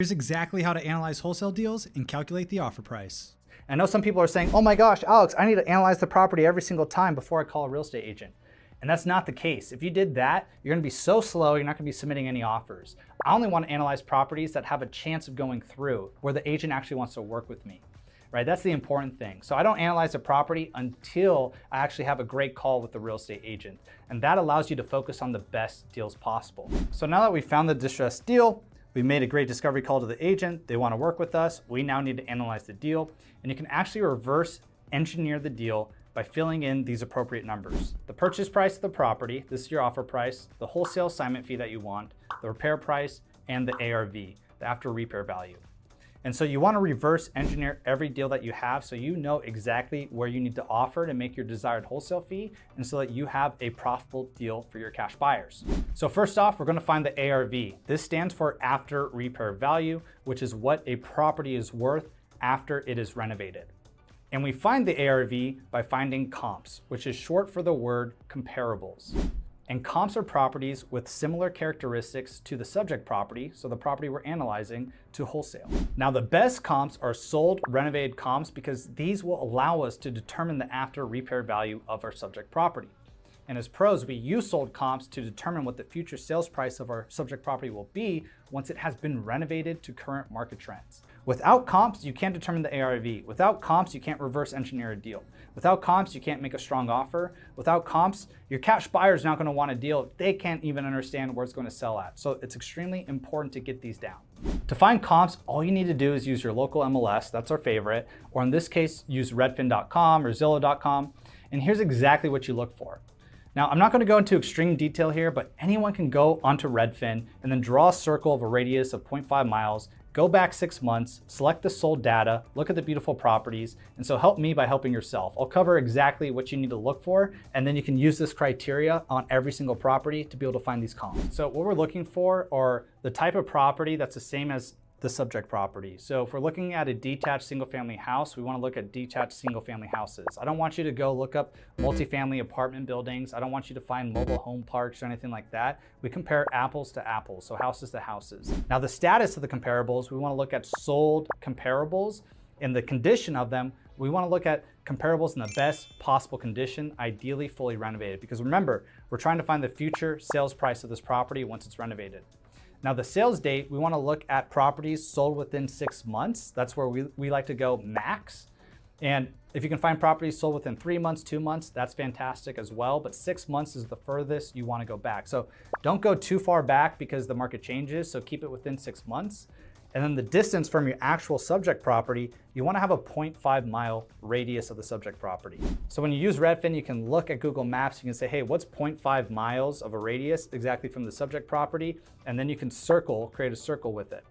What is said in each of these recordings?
Here's exactly how to analyze wholesale deals and calculate the offer price. I know some people are saying, oh my gosh, Alex, I need to analyze the property every single time before I call a real estate agent. And that's not the case. If you did that, you're gonna be so slow, you're not gonna be submitting any offers. I only wanna analyze properties that have a chance of going through, where the agent actually wants to work with me, right? That's the important thing. So I don't analyze a property until I actually have a great call with the real estate agent. And that allows you to focus on the best deals possible. So now that we found the distressed deal, we made a great discovery call to the agent, they wanna work with us, we now need to analyze the deal, and you can actually reverse engineer the deal by filling in these appropriate numbers. The purchase price of the property, this is your offer price, the wholesale assignment fee that you want, the repair price, and the ARV, the after repair value. And so you wanna reverse engineer every deal that you have so you know exactly where you need to offer to make your desired wholesale fee and so that you have a profitable deal for your cash buyers. So first off, we're gonna find the ARV. This stands for after repair value, which is what a property is worth after it is renovated. And we find the ARV by finding comps, which is short for the word comparables. And comps are properties with similar characteristics to the subject property, so the property we're analyzing, to wholesale. Now the best comps are sold renovated comps because these will allow us to determine the after repair value of our subject property. And as pros, we use sold comps to determine what the future sales price of our subject property will be once it has been renovated to current market trends. Without comps, you can't determine the ARV. Without comps, you can't reverse engineer a deal. Without comps, you can't make a strong offer. Without comps, your cash buyer is not going to want a deal if they can't even understand where it's going to sell at. So it's extremely important to get these down. To find comps, all you need to do is use your local MLS, that's our favorite, or in this case, use redfin.com or zillow.com. And here's exactly what you look for. Now, I'm not going to go into extreme detail here, but anyone can go onto Redfin and then draw a circle of a radius of 0.5 miles, go back 6 months, select the sold data, look at the beautiful properties, and so help me by helping yourself. I'll cover exactly what you need to look for, and then you can use this criteria on every single property to be able to find these comps. So what we're looking for are the type of property that's the same as the subject property. So if we're looking at a detached single-family house, we want to look at detached single-family houses. I don't want you to go look up multifamily apartment buildings. I don't want you to find mobile home parks or anything like that. We compare apples to apples, so houses to houses. Now the status of the comparables, we want to look at sold comparables and the condition of them. We want to look at comparables in the best possible condition, ideally fully renovated. Because remember, we're trying to find the future sales price of this property once it's renovated. Now the sales date, we want to look at properties sold within 6 months. That's where we like to go max. And if you can find properties sold within 3 months, 2 months, that's fantastic as well. But 6 months is the furthest you want to go back. So don't go too far back because the market changes. So keep it within 6 months. And then the distance from your actual subject property, you want to have a 0.5 mile radius of the subject property. So when you use Redfin, you can look at Google Maps, you can say, hey, what's 0.5 miles of a radius exactly from the subject property? And then you can create a circle with it.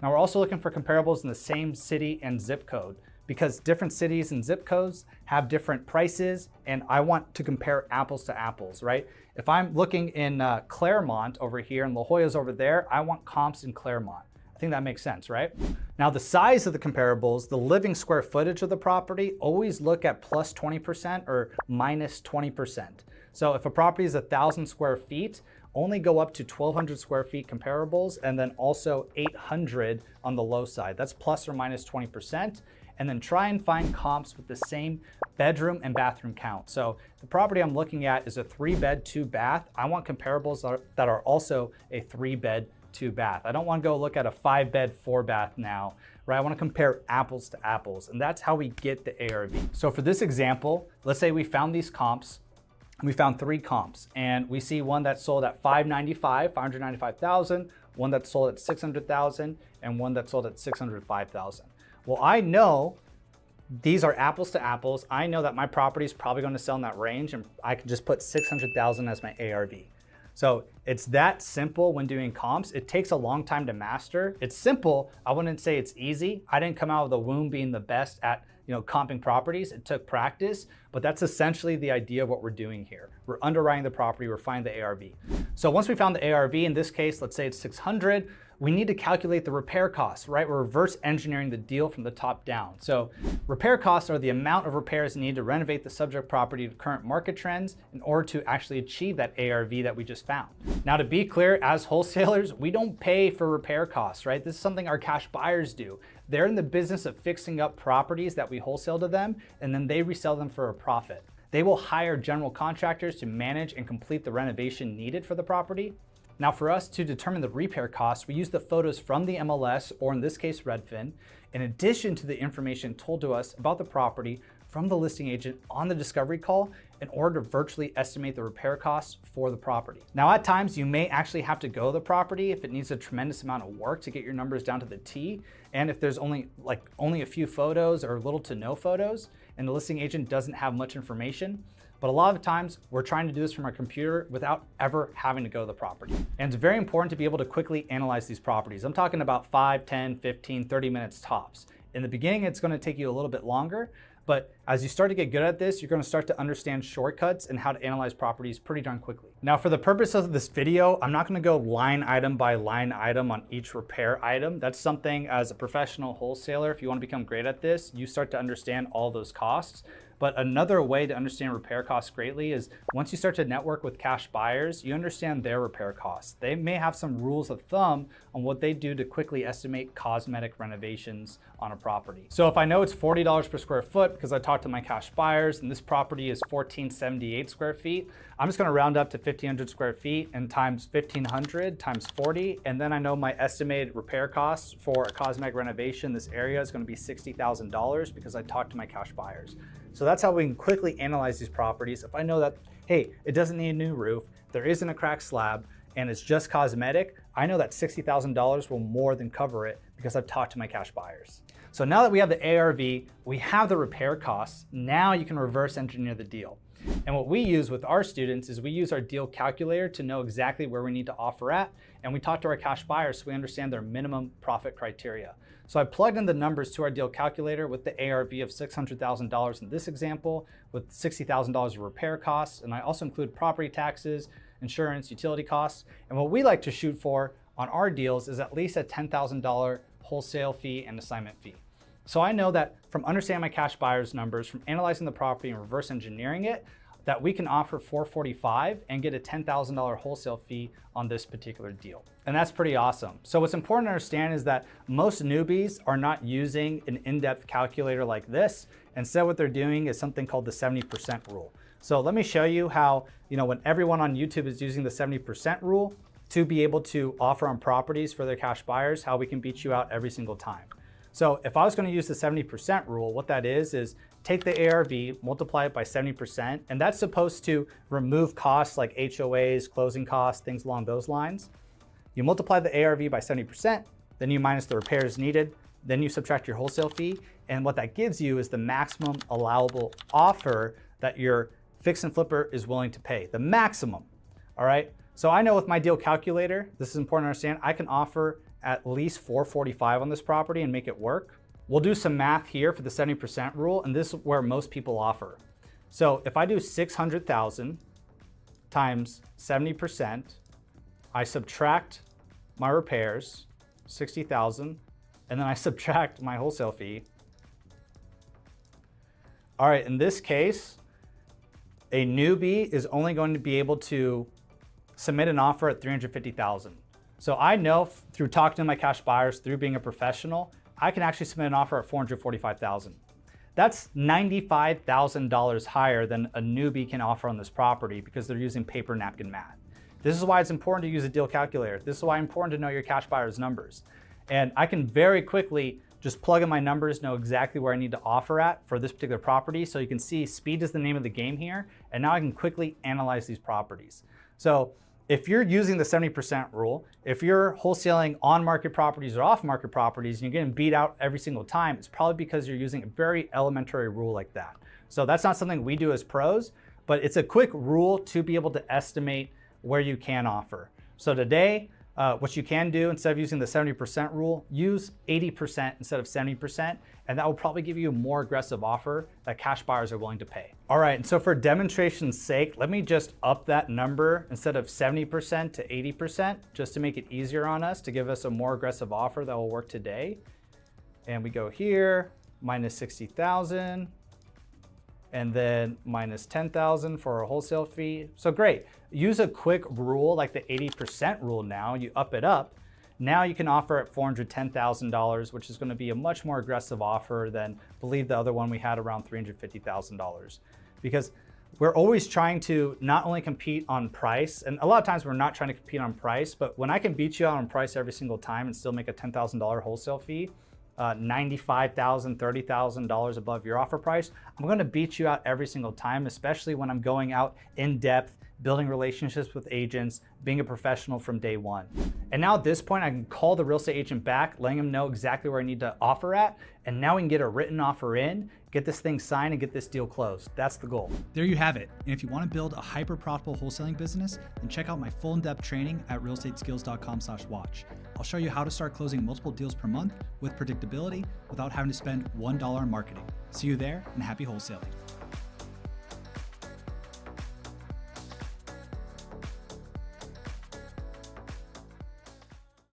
Now we're also looking for comparables in the same city and zip code because different cities and zip codes have different prices and I want to compare apples to apples, right? If I'm looking in Claremont over here and La Jolla's over there, I want comps in Claremont. I think that makes sense, right? Now the size of the comparables, the living square footage of the property, always look at plus 20% or minus 20%. So if a property is 1,000 square feet, only go up to 1,200 square feet comparables and then also 800 on the low side. That's plus or minus 20%. And then try and find comps with the same bedroom and bathroom count. So the property I'm looking at is a 3-bed, 2-bath. I want comparables that are also a 3-bed, 2-bath. I don't want to go look at a 5-bed, 4-bath now, right? I want to compare apples to apples, and that's how we get the ARV. So for this example, let's say we found these comps, we found 3 comps, and we see one that sold at $595,000, one that sold at $600,000, and one that sold at $605,000. Well, I know these are apples to apples. I know that my property is probably going to sell in that range, and I can just put $600,000 as my ARV. So it's that simple when doing comps. It takes a long time to master. It's simple. I wouldn't say it's easy. I didn't come out of the womb being the best at comping properties. It took practice, but that's essentially the idea of what we're doing here. We're underwriting the property, we're finding the ARV. So once we found the ARV, in this case, let's say it's 600, we need to calculate the repair costs, right? We're reverse engineering the deal from the top down. So repair costs are the amount of repairs needed to renovate the subject property to current market trends in order to actually achieve that ARV that we just found. Now, to be clear, as wholesalers, we don't pay for repair costs, right? This is something our cash buyers do. They're in the business of fixing up properties that we wholesale to them, and then they resell them for a profit. They will hire general contractors to manage and complete the renovation needed for the property. Now, for us to determine the repair costs, we use the photos from the MLS, or in this case, Redfin, in addition to the information told to us about the property from the listing agent on the discovery call in order to virtually estimate the repair costs for the property. Now, at times you may actually have to go to the property if it needs a tremendous amount of work to get your numbers down to the T, and if there's only a few photos or little to no photos, and the listing agent doesn't have much information. But a lot of times we're trying to do this from our computer without ever having to go to the property. And it's very important to be able to quickly analyze these properties. I'm talking about 5, 10, 15, 30 minutes tops. In the beginning, it's going to take you a little bit longer, but as you start to get good at this, you're going to start to understand shortcuts and how to analyze properties pretty darn quickly. Now, for the purpose of this video, I'm not going to go line item by line item on each repair item. That's something as a professional wholesaler, if you want to become great at this, you start to understand all those costs. But another way to understand repair costs greatly is once you start to network with cash buyers, you understand their repair costs. They may have some rules of thumb on what they do to quickly estimate cosmetic renovations on a property. So if I know it's $40 per square foot because I talked to my cash buyers and this property is 1,478 square feet, I'm just gonna round up to 1,500 square feet and times 1,500 times 40. And then I know my estimated repair costs for a cosmetic renovation in this area is gonna be $60,000 because I talked to my cash buyers. So that's how we can quickly analyze these properties. If I know that, hey, it doesn't need a new roof, there isn't a cracked slab, and it's just cosmetic, I know that $60,000 will more than cover it because I've talked to my cash buyers. So now that we have the ARV, we have the repair costs, now you can reverse engineer the deal. And what we use with our students is we use our deal calculator to know exactly where we need to offer at, and we talk to our cash buyers so we understand their minimum profit criteria. So I plugged in the numbers to our deal calculator with the ARV of $600,000 in this example, with $60,000 of repair costs, and I also include property taxes, insurance, utility costs. And what we like to shoot for on our deals is at least a $10,000 wholesale fee and assignment fee. So I know that from understanding my cash buyers numbers, from analyzing the property and reverse engineering it, that we can offer $445 and get a $10,000 wholesale fee on this particular deal. And that's pretty awesome. So what's important to understand is that most newbies are not using an in-depth calculator like this. Instead, what they're doing is something called the 70% rule. So let me show you how, when everyone on YouTube is using the 70% rule to be able to offer on properties for their cash buyers, how we can beat you out every single time. So if I was going to use the 70% rule, what that is take the ARV, multiply it by 70%, and that's supposed to remove costs like HOAs, closing costs, things along those lines. You multiply the ARV by 70%, then you minus the repairs needed, then you subtract your wholesale fee, and what that gives you is the maximum allowable offer that your fix and flipper is willing to pay, the maximum, all right? So I know with my deal calculator, this is important to understand, I can offer at least $445 on this property and make it work. We'll do some math here for the 70% rule, and this is where most people offer. So if I do 600,000 times 70%, I subtract my repairs, 60,000, and then I subtract my wholesale fee. All right, in this case, a newbie is only going to be able to submit an offer at 350,000. So I know through talking to my cash buyers, through being a professional, I can actually submit an offer at 445,000. That's $95,000 higher than a newbie can offer on this property because they're using paper napkin math. This is why it's important to use a deal calculator. This is why it's important to know your cash buyer's numbers. And I can very quickly just plug in my numbers, know exactly where I need to offer at for this particular property. So you can see speed is the name of the game here. And now I can quickly analyze these properties. So if you're using the 70% rule, if you're wholesaling on-market properties or off-market properties and you're getting beat out every single time, it's probably because you're using a very elementary rule like that. So that's not something we do as pros, but it's a quick rule to be able to estimate where you can offer. So today, What you can do, instead of using the 70% rule, use 80% instead of 70%, and that will probably give you a more aggressive offer that cash buyers are willing to pay. All right, and so for demonstration's sake, let me just up that number instead of 70% to 80%, just to make it easier on us, to give us a more aggressive offer that will work today. And we go here, minus 60,000, and then minus 10,000 for a wholesale fee. So great. Use a quick rule like the 80% rule now, you up it up. Now you can offer at $410,000, which is going to be a much more aggressive offer than, believe, the other one we had around $350,000. Because we're always trying to not only compete on price, and a lot of times we're not trying to compete on price, but when I can beat you out on price every single time and still make a $10,000 wholesale fee, $95,000, $30,000 above your offer price, I'm going to beat you out every single time, especially when I'm going out in depth, building relationships with agents, being a professional from day one. And now at this point, I can call the real estate agent back, letting them know exactly where I need to offer at, and now we can get a written offer in, get this thing signed, and get this deal closed. That's the goal. There you have it. And if you want to build a hyper profitable wholesaling business, then check out my full in-depth training at realestateskills.com/watch. I'll show you how to start closing multiple deals per month with predictability without having to spend $1 on marketing. See you there, and happy wholesaling.